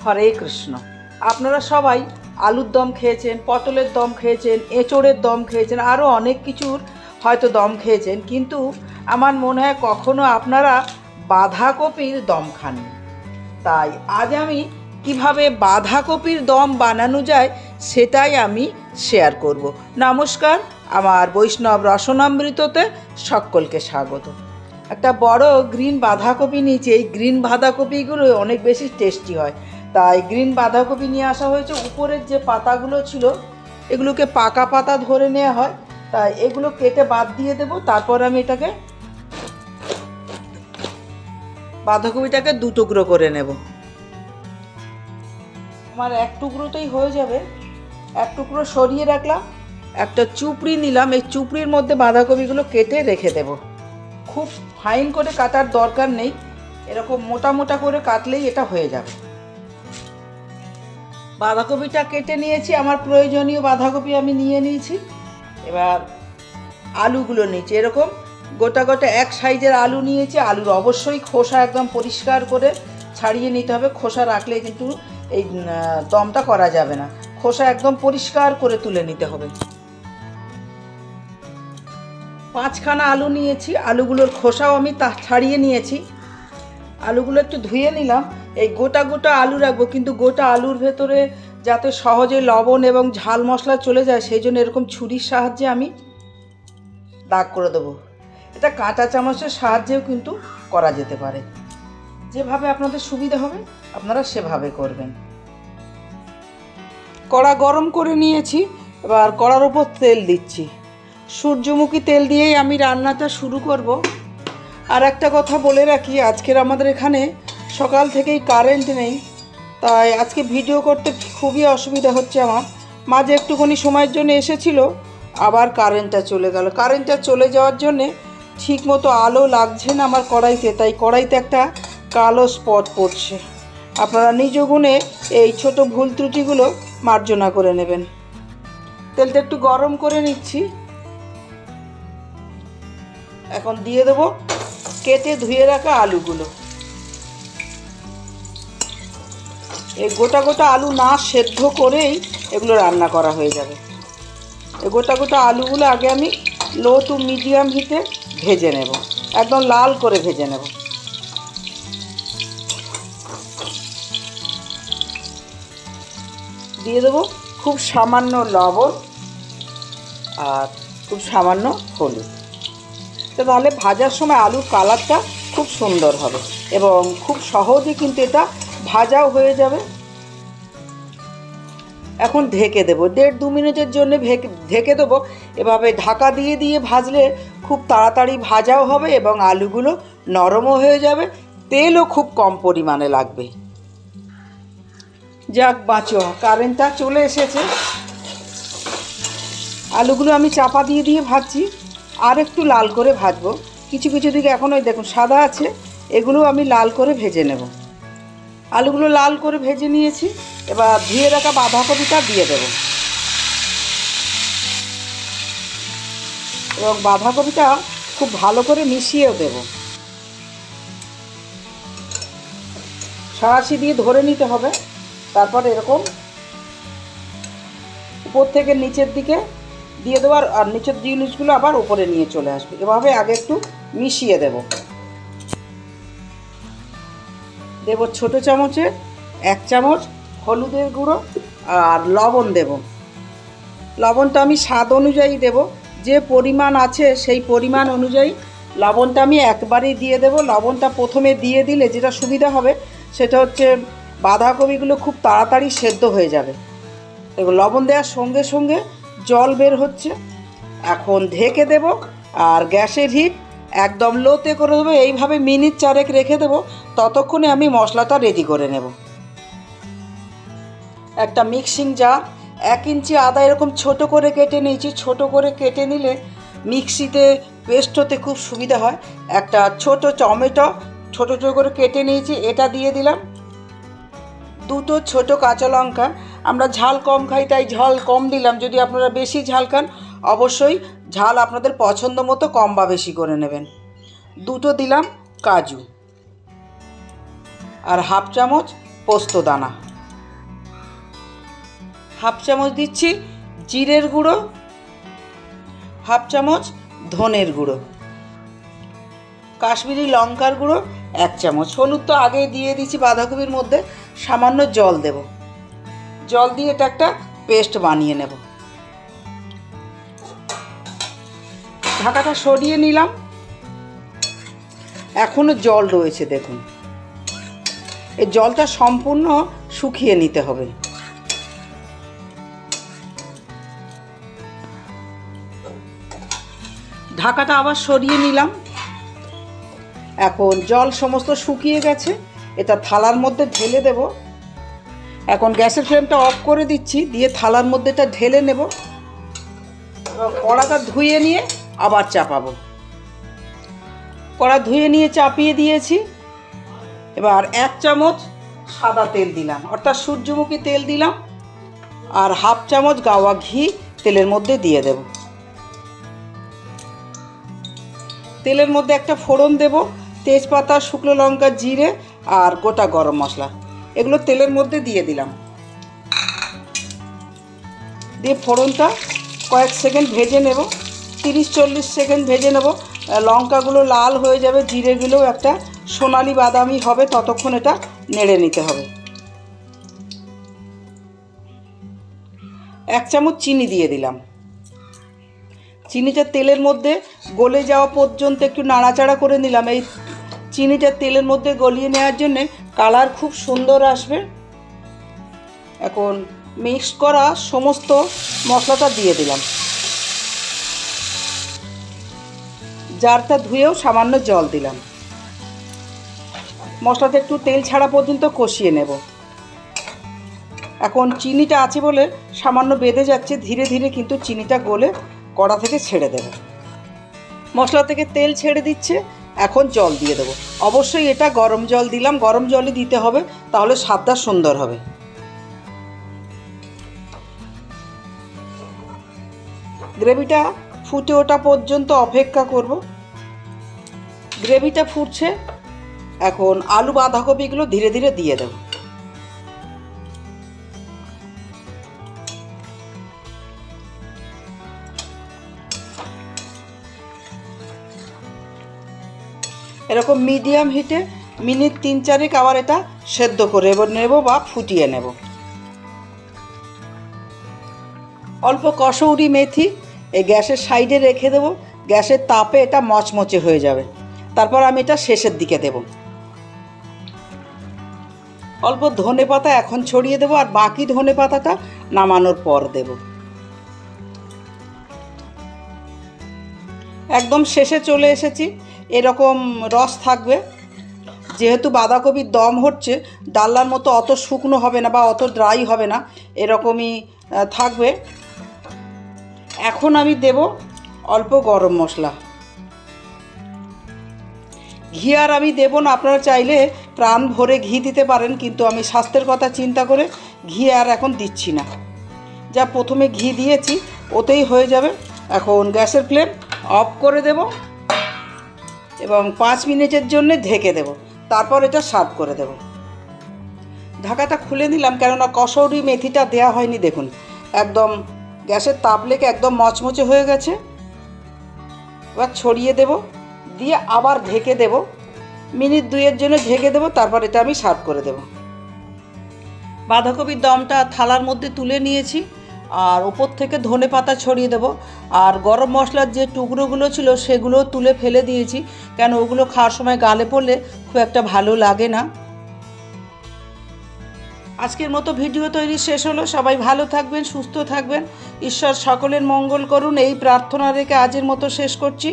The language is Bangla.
হরে কৃষ্ণ। আপনারা সবাই আলুর দম খেয়েছেন, পটলের দম খেয়েছেন, এঁচোড়ের দম খেয়েছেন, আরও অনেক কিছুর হয়তো দম খেয়েছেন, কিন্তু আমার মনে হয় কখনো আপনারা বাঁধাকপির দম খাননি। তাই আজ আমি কিভাবে বাঁধাকপির দম বানানো যায় সেটাই আমি শেয়ার করব। নমস্কার, আমার বৈষ্ণব রসনামৃততে সকলকে স্বাগত। একটা বড় গ্রিন বাঁধাকপি নিয়েছি। এই গ্রিন বাঁধাকপিগুলো অনেক বেশি টেস্টি হয়, তাই গ্রিন বাঁধাকপি নিয়ে আসা হয়েছে। উপরের যে পাতাগুলো ছিল এগুলোকে পাকা পাতা ধরে নেওয়া হয়, তাই এগুলো কেটে বাদ দিয়ে দেব। তারপর আমি এটাকে বাঁধাকপিটাকে দু টুকরো করে নেব। আমার এক টুকরোতেই হয়ে যাবে। এক টুকরো সরিয়ে রাখলাম, একটা চুপড়ি নিলাম, এই চুপড়ির মধ্যে বাঁধাকপিগুলো কেটে রেখে দেব। খুব ফাইন করে কাটার দরকার নেই, এরকম মোটা মোটা করে কাটলেই এটা হয়ে যাবে। বাঁধাকপিটা কেটে নিয়েছি, আমার প্রয়োজনীয় বাঁধাকপি আমি নিয়ে নিয়েছি। এবার আলুগুলো নিয়েছি, এরকম গোটা গোটা এক সাইজের আলু নিয়েছি। আলুর অবশ্যই খোসা একদম পরিষ্কার করে ছাড়িয়ে নিতে হবে, খোসা রাখলে কিন্তু এই দমটা করা যাবে না। খোসা একদম পরিষ্কার করে তুলে নিতে হবে। 5খানা আলু নিয়েছি, আলুগুলোর খোসাও আমি ছাড়িয়ে নিয়েছি। আলুগুলো একটু ধুয়ে নিলাম। এই গোটা গোটা আলু রাখবো, কিন্তু গোটা আলুর ভেতরে যাতে সহজে লবণ এবং ঝাল মশলা চলে যায় সেই জন্য এরকম ছুরির সাহায্যে আমি দাগ করে দেবো। এটা কাঁটা চামচের সাহায্যেও কিন্তু করা যেতে পারে, যেভাবে আপনাদের সুবিধা হবে আপনারা সেভাবে করবেন। কড়া গরম করে নিয়েছি, এবার কড়ার ওপর তেল দিচ্ছি। সূর্যমুখী তেল দিয়েই আমি রান্নাটা শুরু করব। আর একটা কথা বলে রাখি, আজকের আমাদের এখানে সকাল থেকেই কারেন্ট নেই, তাই আজকে ভিডিও করতে খুবই অসুবিধা হচ্ছে আমার। মাঝে একটুখানি সময়ের জন্য এসেছিল, আবার কারেন্টটা চলে গেল। কারেন্টটা চলে যাওয়ার জন্যে ঠিক মতো আলো লাগছে না আমার কড়াইতে, তাই কড়াইতে একটা কালো স্পট পড়ছে। আপনারা নিজ গুণে এই ছোট ভুল ত্রুটিগুলো মার্জনা করে নেবেন। তেলটা একটু গরম করে নিচ্ছি। এখন দিয়ে দেবো কেটে ধুয়ে রাখা আলুগুলো। এই গোটা গোটা আলু না সেদ্ধ করেই এগুলো রান্না করা হয়ে যাবে। এই গোটা গোটা আলুগুলো আগে আমি লো টু মিডিয়াম হিটে ভেজে নেব, একদম লাল করে ভেজে নেব। দিয়ে দেবো খুব সামান্য লবণ আর খুব সামান্য হলুদ। তো তাহলে ভাজার সময় আলুর কালারটা খুব সুন্দর হবে এবং খুব সহজে কিন্তু এটা ভাজাও হয়ে যাবে। এখন ঢেকে দেবো, 1.5-2 মিনিটের জন্য ঢেকে দেবো। এভাবে ঢাকা দিয়ে দিয়ে ভাজলে খুব তাড়াতাড়ি ভাজাও হবে এবং আলুগুলো নরমও হয়ে যাবে, তেলও খুব কম পরিমাণে লাগবে। যাক বাঁচো, কারেন্টটা চলে এসেছে। আলুগুলো আমি চাপা দিয়ে দিয়ে ভাজছি, আর একটু লাল করে ভাজবো। কিছু কিছু দিকে এখন ওই দেখুন সাদা আছে, এগুলো আমি লাল করে ভেজে নেব। আলুগুলো লাল করে ভেজে নিয়েছি, এবার ধুয়ে রাখা বাঁধাকপিটা দিয়ে দেব এবং বাঁধাকপিটা খুব ভালো করে মিশিয়েও দেব। সাঁড়াশি দিয়ে ধরে নিতে হবে, তারপর এরকম উপর থেকে নিচের দিকে দিয়ে দেবো, আর নিচের জিনিসগুলো আবার উপরে নিয়ে চলে আসবে। এভাবে আগে একটু মিশিয়ে দেব। দেব ছোট চামচে 1 চামচ হলুদের গুঁড়ো আর লবণ দেব। লবণটা আমি স্বাদ অনুযায়ী দেব, যে পরিমাণ আছে সেই পরিমাণ অনুযায়ী লবণটা আমি একবারেই দিয়ে দেব। লবণটা প্রথমে দিয়ে দিলে যেটা সুবিধা হবে সেটা হচ্ছে বাঁধাকপিগুলো খুব তাড়াতাড়ি সেদ্ধ হয়ে যাবে। এবার লবণ দেওয়ার সঙ্গে সঙ্গে জল বের হচ্ছে। এখন ঢেকে দেব আর গ্যাসের হিট একদম লোতে করে দেবো। এইভাবে মিনিট 4 রেখে দেবো, ততক্ষণে আমি মশলাটা রেডি করে নেব। একটা মিক্সিং জার, 1 ইঞ্চি আদা এরকম ছোট করে কেটে নিয়েছি। ছোট করে কেটে নিলে মিক্সিতে পেস্ট হতে খুব সুবিধা হয়। একটা ছোট টমেটো ছোট ছোট করে কেটে নিয়েছি, এটা দিয়ে দিলাম। 2টো ছোট কাঁচা লঙ্কা, আমরা ঝাল কম খাই তাই ঝাল কম দিলাম। যদি আপনারা বেশি ঝাল খান অবশ্যই ঝাল আপনাদের পছন্দ মতো কম বা বেশি করে নেবেন। 2টো দিলাম কাজু আর 1/2 চামচ পোস্ত দানা। হাফ চামচ দিচ্ছি জিরের গুঁড়ো, হাফ চামচ ধনের গুঁড়ো, কাশ্মীরি লঙ্কার গুঁড়ো 1 চামচ। হলুদ তো আগে দিয়ে দিয়েছি বাঁধাকপির মধ্যে। সামান্য জল দেব, জল দিয়ে এটা একটা পেস্ট বানিয়ে নেব। ঢাকাটা সরিয়ে নিলাম। এখনো জল রয়েছে, দেখুন। এই জলটা সম্পূর্ণ শুকিয়ে নিতে হবে। ঢাকাটা আবার সরিয়ে নিলাম। এখন জল সমস্ত শুকিয়ে গেছে, এটা থালার মধ্যে ঢেলে দেব। এখন গ্যাসের ফ্লেমটা অফ করে দিচ্ছি, দিয়ে থালার মধ্যে এটা ঢেলে নেব। এবং কড়াটা ধুয়ে নিয়ে আবার চাপাবো। কড়া ধুয়ে নিয়ে চাপিয়ে দিয়েছি। এবার 1 চামচ সাদা তেল দিলাম, অর্থাৎ সূর্যমুখী তেল দিলাম। আর হাফ চামচ গাওয়া ঘি তেলের মধ্যে দিয়ে দেব। তেলের মধ্যে একটা ফোড়ন দেব, তেজপাতা, শুকনো লঙ্কা, জিরে আর গোটা গরম মশলা, এগুলো তেলের মধ্যে দিয়ে দিলাম। দিয়ে ফোড়নটা কয়েক সেকেন্ড ভেজে নেব, 30-40 সেকেন্ড ভেজে নেব। লঙ্কাগুলো লাল হয়ে যাবে, জিরেগুলোও একটা সোনালি বাদামি হবে, ততক্ষণ এটা নেড়ে নিতে হবে। 1 চামচ চিনি দিয়ে দিলাম। চিনিটা তেলের মধ্যে গলে যাওয়া পর্যন্ত একটু নাড়াচাড়া করে নিলাম। এই চিনিটা তেলের মধ্যে গলিয়ে নেওয়ার জন্যে কালার খুব সুন্দর আসবে। এখন মিক্স করা সমস্ত মশলাটা দিয়ে দিলাম। জারটা ধুয়েও সামান্য জল দিলাম। মশলাটা একটু তেল ছাড়া পর্যন্ত কষিয়ে নেব। এখন চিনিটা আছে বলে সামান্য বেঁধে যাচ্ছে, ধীরে ধীরে কিন্তু চিনিটা গলে কড়া থেকে ছেড়ে দেব। মশলা থেকে তেল ছেড়ে দিচ্ছে, এখন জল দিয়ে দেবো। অবশ্যই এটা গরম জল দিলাম, গরম জলই দিতে হবে, তাহলে স্বাদটা সুন্দর হবে। গ্রেভিটা ফুটে ওঠা পর্যন্ত অপেক্ষা করব। গ্রেভিটা ফুটছে, এখন আলু বাঁধাকপিগুলো ধীরে ধীরে দিয়ে দেব। এরকম মিডিয়াম হিটে মিনিট 3-4 আবার এটা সেদ্ধ করে নেব বা ফুটিয়ে নেব। অল্প কসৌরি মেথি এই গ্যাসের সাইডে রেখে দেব, গ্যাসের তাপে এটা মচমচে হয়ে যাবে। তারপর আমি এটা শেষের দিকে দেব। অল্প ধনেপাতা এখন ছড়িয়ে দেব, আর বাকি ধনেপাতাটা নামানোর পর দেব। একদম শেষে চলে এসেছি, এরকম রস থাকবে। যেহেতু বাঁধাকপির দম হচ্ছে, ডালনার মতো অত শুকনো হবে না বা অত ড্রাই হবে না, এরকমই থাকবে। এখন আমি দেব অল্প গরম মশলা। ঘি আর আমি দেব না, আপনারা চাইলে প্রাণ ভরে ঘি দিতে পারেন, কিন্তু আমি স্বাস্থ্যের কথা চিন্তা করে ঘি আর এখন দিচ্ছি না। যা প্রথমে ঘি দিয়েছি ওতেই হয়ে যাবে। এখন গ্যাসের ফ্লেম অফ করে দেব এবং 5 মিনিটের জন্য ঢেকে দেব। তারপর এটা সার্ভ করে দেব। ঢাকাটা খুলে নিলাম, কেননা কসৌরি মেথিটা দেওয়া হয়নি। দেখুন, একদম গ্যাসের তাপ লেগে একদম মচমচে হয়ে গেছে। এবার ছড়িয়ে দেব, দিয়ে আবার ঢেকে দেব। মিনিট 2-এর জন্য ঢেকে দেব, তারপর এটা আমি সার্ভ করে দেব। বাঁধাকপির দমটা থালার মধ্যে তুলে নিয়েছি, আর ওপর থেকে ধনেপাতা ছড়িয়ে দেব। আর গরম মশলার যে টুকরোগুলো ছিল সেগুলো তুলে ফেলে দিয়েছি, কেন ওগুলো খাওয়ার সময় গালে পড়লে খুব একটা ভালো লাগে না। আজকের মতো ভিডিও তৈরি শেষ হলো। সবাই ভালো থাকবেন, সুস্থ থাকবেন, ঈশ্বর সকলের মঙ্গল করুন, এই প্রার্থনা রেখে আজের মতো শেষ করছি।